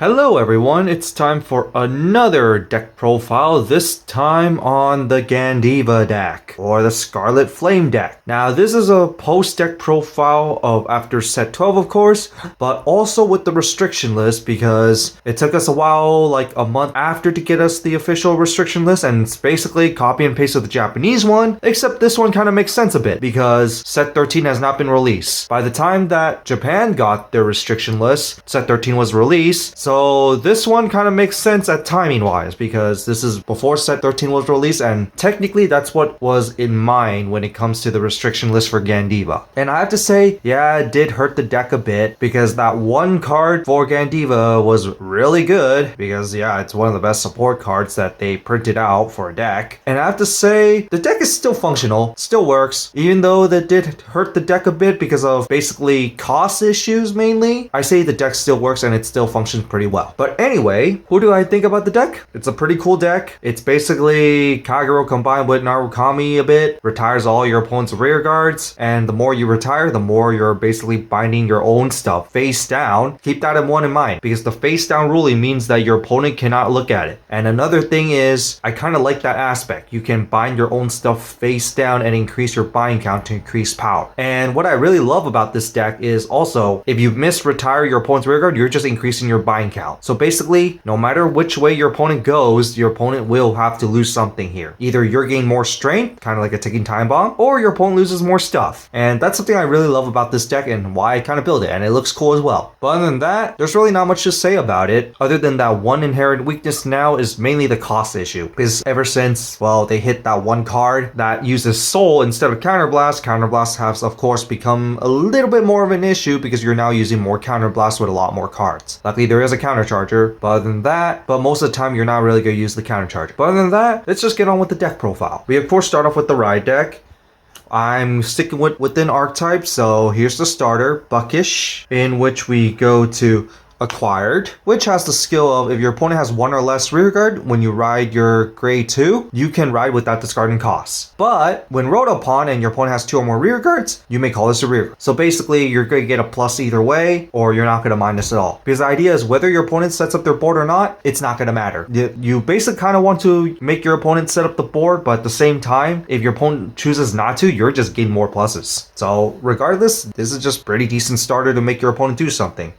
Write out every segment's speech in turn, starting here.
Hello everyone, it's time for another deck profile, this time on the Gandeva deck, or the Scarlet Flame deck. Now this is a post-deck profile of after set 12 of course, but also with the restriction list because it took us a while, like a month after to get us the official restriction list, and it's basically copy and paste of the Japanese one, except this one kind of makes sense a bit because set 13 has not been released. By the time that Japan got their restriction list, set 13 was released, so this one kind of makes sense at timing wise because this is before set 13 was released, and technically that's what was in mind when it comes to the restriction list for Gandeva. And I have to say, yeah, it did hurt the deck a bit because that one card for Gandeva was really good because yeah, it's one of the best support cards that they printed out for a deck. And I have to say, the deck is still functional, still works, even though that did hurt the deck a bit because of basically cost issues mainly. I say the deck still works and it still functions pretty well. But anyway, who do I think about the deck? It's a pretty cool deck. It's basically Kagero combined with Narukami a bit, retires all your opponent's rear guards, and the more you retire, the more you're basically binding your own stuff face down. Keep that in mind because the face down ruling means that your opponent cannot look at it. And another thing is, I kind of like that aspect. You can bind your own stuff face down and increase your bind count to increase power. And what I really love about this deck is also, if you retire your opponent's rear guard, you're just increasing your bind count. So basically, no matter which way your opponent goes, your opponent will have to lose something here. Either you're gaining more strength, kind of like a ticking time bomb, or your opponent loses more stuff. And that's something I really love about this deck and why I kind of build it, and it looks cool as well. But other than that, there's really not much to say about it, other than that one inherent weakness now is mainly the cost issue. Because ever since, well, they hit that one card that uses soul instead of counterblast, counterblast has of course become a little bit more of an issue because you're now using more counterblast with a lot more cards. Luckily there is a countercharger, but other than that, most of the time you're not really going to use the countercharger. But other than that, let's just get on with the deck profile. We of course start off with the ride deck. I'm sticking within archetypes, so here's the starter, Buckish, in which we go to Acquired, which has the skill of if your opponent has one or less rear guard, when you ride your grade 2, you can ride without discarding costs. But when rolled upon and your opponent has 2 or more rear guards, you may call this a rear guard. So basically you're going to get a plus either way, or you're not going to mind this at all. Because the idea is whether your opponent sets up their board or not, it's not going to matter. You basically kind of want to make your opponent set up the board, but at the same time, if your opponent chooses not to, you're just getting more pluses. So regardless, this is just pretty decent starter to make your opponent do something.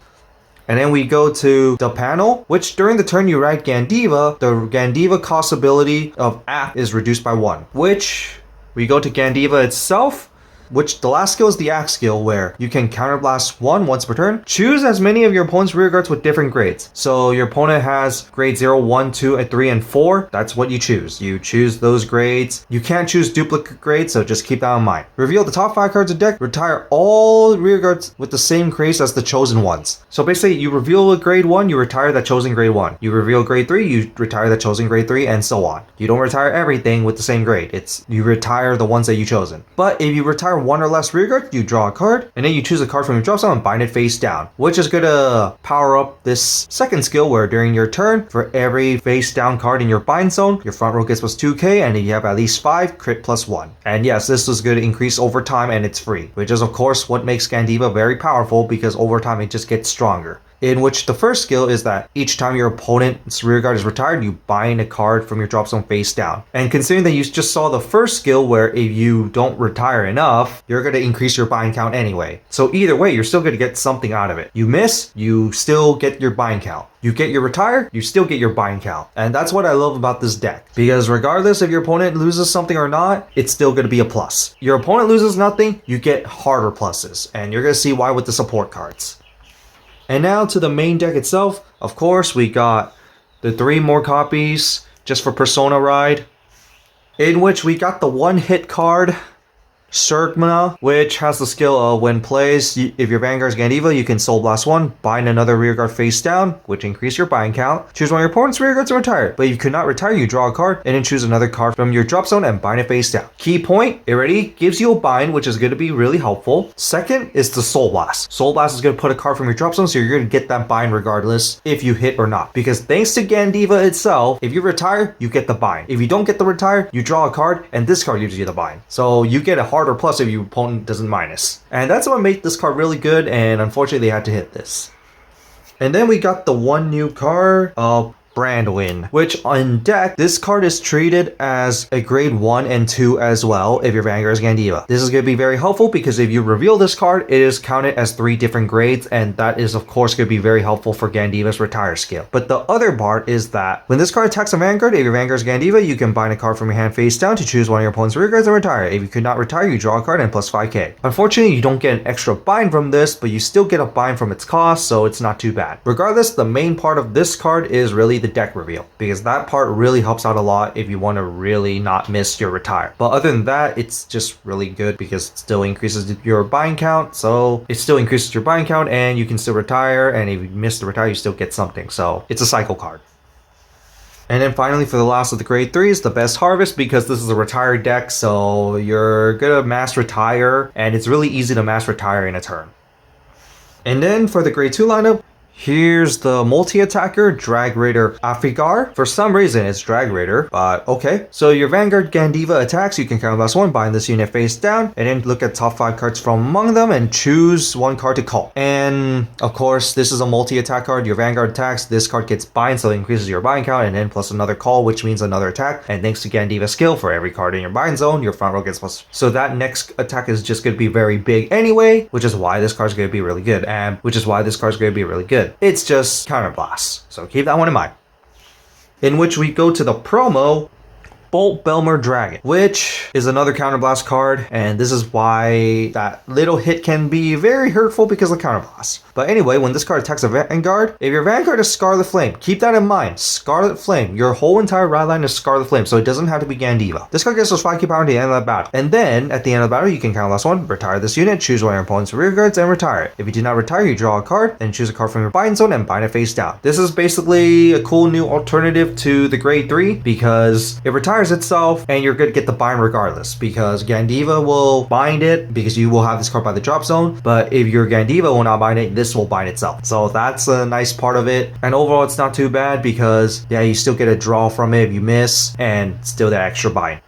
And then we go to the panel, which during the turn you ride Gandeva, the Gandeva cost ability of act is reduced by 1. Which, we go to Gandeva itself, which the last skill is the axe skill, where you can counterblast once per turn. Choose as many of your opponent's rear guards with different grades. So your opponent has grade 0, 1, 2, and 3, and 4. That's what you choose. You choose those grades. You can't choose duplicate grades, so just keep that in mind. Reveal the top 5 cards of deck. Retire all rear guards with the same grades as the chosen ones. So basically, you reveal a grade 1, you retire that chosen grade 1. You reveal grade 3, you retire the chosen grade 3, and so on. You don't retire everything with the same grade. You retire the ones that you chosen. But if you retire one or less rear guard, you draw a card, and then you choose a card from your drop zone and bind it face down, which is gonna power up this second skill where during your turn, for every face down card in your bind zone, your front row gets plus 2k, and if you have at least 5, crit plus 1. And yes, this is going to increase over time and it's free, which is of course what makes Gandeva very powerful because over time it just gets stronger. In which the first skill is that each time your opponent's rear guard is retired, you bind a card from your drop zone face down. And considering that you just saw the first skill where if you don't retire enough, you're going to increase your bind count anyway. So either way, you're still going to get something out of it. You miss, you still get your bind count. You get your retire, you still get your bind count. And that's what I love about this deck. Because regardless if your opponent loses something or not, it's still going to be a plus. Your opponent loses nothing, you get harder pluses. And you're going to see why with the support cards. And now to the main deck itself. Of course, we got the 3 more copies just for Persona Ride, in which we got the one-hit card, Surgma, which has the skill of when plays, if your Vanguard's Gandeva, you can Soul Blast 1, bind another rear guard face down, which increase your bind count. Choose one of your opponent's rear guards to retire, but if you could not retire, you draw a card, and then choose another card from your drop zone and bind it face down. Key point, it already gives you a bind, which is going to be really helpful. Second is the Soul Blast. Soul Blast is going to put a card from your drop zone, so you're going to get that bind regardless if you hit or not. Because thanks to Gandeva itself, if you retire, you get the bind. If you don't get the retire, you draw a card, and this card gives you the bind. So you get a hard plus if your opponent doesn't minus. And that's what made this card really good, and unfortunately they had to hit this. And then we got the one new card of Brandwin, which on deck, this card is treated as a grade 1 and 2 as well if your Vanguard is Gandeva. This is going to be very helpful because if you reveal this card, it is counted as 3 different grades, and that is of course going to be very helpful for Gandeva's retire skill. But the other part is that when this card attacks a Vanguard, if your Vanguard is Gandeva, you can bind a card from your hand face down to choose one of your opponent's rear guards and retire. If you could not retire, you draw a card and plus 5k. Unfortunately, you don't get an extra bind from this, but you still get a bind from its cost, so it's not too bad. Regardless, the main part of this card is really the deck reveal, because that part really helps out a lot if you want to really not miss your retire. But other than that, it's just really good because it still increases your bind count, so it still increases your bind count and you can still retire, and if you miss the retire, you still get something, so it's a cycle card. And then finally, for the last of the grade 3 is the best harvest, because this is a retired deck, so you're gonna mass retire, and it's really easy to mass retire in a turn. And then for the grade 2 lineup, here's the multi-attacker Drag Raider Afigar. For some reason it's Drag Raider, but okay. So your Vanguard Gandeva attacks, you can counterblast 1, bind this unit face down, and then look at top 5 cards from among them and choose one card to call. And of course, this is a multi-attack card. Your Vanguard attacks, this card gets bind, so it increases your bind count, and then plus another call, which means another attack. And thanks to Gandeva's skill, for every card in your bind zone, your front row gets plus. So that next attack is just going to be very big anyway, which is why this card is going to be really good, and which is why this card is going to be really good. It's just counterblast, so keep that one in mind. In which we go to the promo Bolt Belmer Dragon, which is another counterblast card, and this is why that little hit can be very hurtful because of counterblast. But anyway, when this card attacks a Vanguard, if your Vanguard is Scarlet Flame, keep that in mind. Scarlet Flame, your whole entire ride line is Scarlet Flame, so it doesn't have to be Gandeva. This card gets us 5k power at the end of the battle, and then at the end of the battle, you can counterblast 1, retire this unit, choose one of your opponent's rear guards, and retire it. If you do not retire, you draw a card, then choose a card from your bind zone and bind it face down. This is basically a cool new alternative to the grade 3 because it retires itself, and you're going to get the bind regardless, because Gandeva will bind it because you will have this card by the drop zone, but if your Gandeva will not bind it, this will bind itself. So that's a nice part of it, and overall it's not too bad because yeah, you still get a draw from it if you miss, and still that extra bind.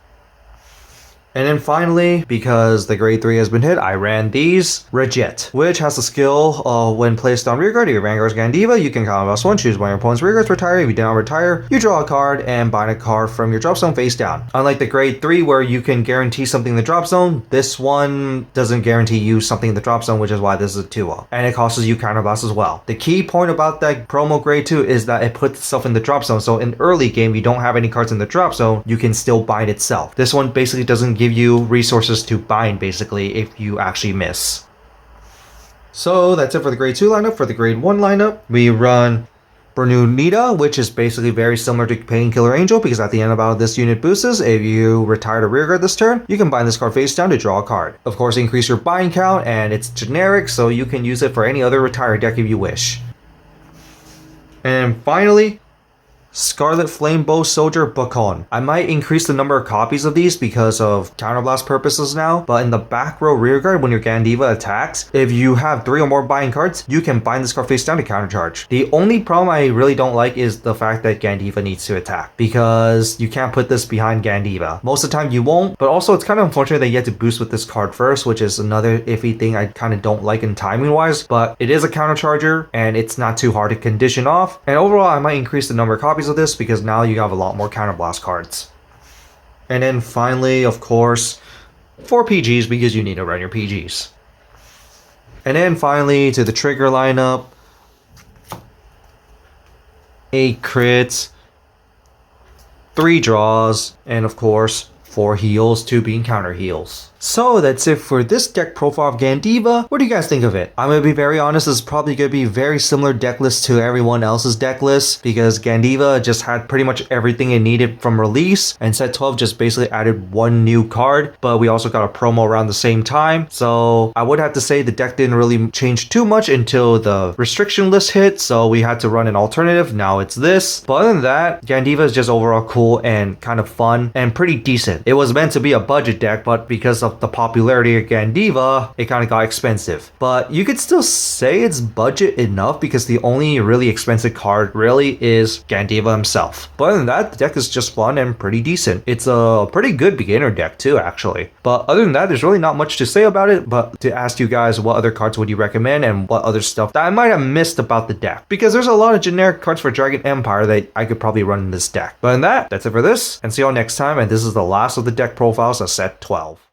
And then finally, because the grade 3 has been hit, I ran these Rejet, which has the skill when placed on rearguard. If your Vanguard's Gandeva, you can counterblast 1, choose one of your opponent's rearguards, retire. If you do not retire, you draw a card and bind a card from your drop zone face down. Unlike the grade 3 where you can guarantee something in the drop zone, this one doesn't guarantee you something in the drop zone, which is why this is a 2-0. And it costs you counterblast as well. The key point about that promo grade 2 is that it puts itself in the drop zone, so in early game you don't have any cards in the drop zone, you can still bind itself. This one basically doesn't give you resources to bind basically if you actually miss. So that's it for the grade 2 lineup. For the grade 1 lineup, we run Bernunita, which is basically very similar to Painkiller Angel, because at the end of battle this unit boosts. If you retire to rearguard this turn, you can bind this card face down to draw a card. Of course, increase your bind count, and it's generic, so you can use it for any other retire deck if you wish. And finally, Scarlet Flamebow Soldier Bacon. I might increase the number of copies of these because of counterblast purposes now, but in the back row rearguard when your Gandeva attacks, if you have 3 or more bind cards, you can bind this card face down to countercharge. The only problem I really don't like is the fact that Gandeva needs to attack, because you can't put this behind Gandeva. Most of the time you won't, but also it's kind of unfortunate that you have to boost with this card first, which is another iffy thing I kind of don't like in timing wise, but it is a countercharger and it's not too hard to condition off. And overall, I might increase the number of copies of this because now you have a lot more counterblast cards. And then finally, of course, 4 PGs because you need to run your PGs. And then finally to the trigger lineup, 8 crits, 3 draws, and of course 4 heals, 2 being counter heals. So that's it for this deck profile of Gandeva. What do you guys think of it? I'm gonna be very honest, this is probably gonna be very similar deck list to everyone else's deck list, because Gandeva just had pretty much everything it needed from release, and set 12 just basically added 1 new card, but we also got a promo around the same time. So I would have to say the deck didn't really change too much until the restriction list hit, so we had to run an alternative. Now it's this. But other than that, Gandeva is just overall cool and kind of fun and pretty decent. It was meant to be a budget deck, but because of the popularity of Gandeva, it kind of got expensive. But you could still say it's budget enough because the only really expensive card really is Gandeva himself. But other than that, the deck is just fun and pretty decent. It's a pretty good beginner deck too, actually. But other than that, there's really not much to say about it, but to ask you guys what other cards would you recommend and what other stuff that I might have missed about the deck. Because there's a lot of generic cards for Dragon Empire that I could probably run in this deck. But in that's it for this, and see you all next time, and this is the last of the deck profiles of set 12.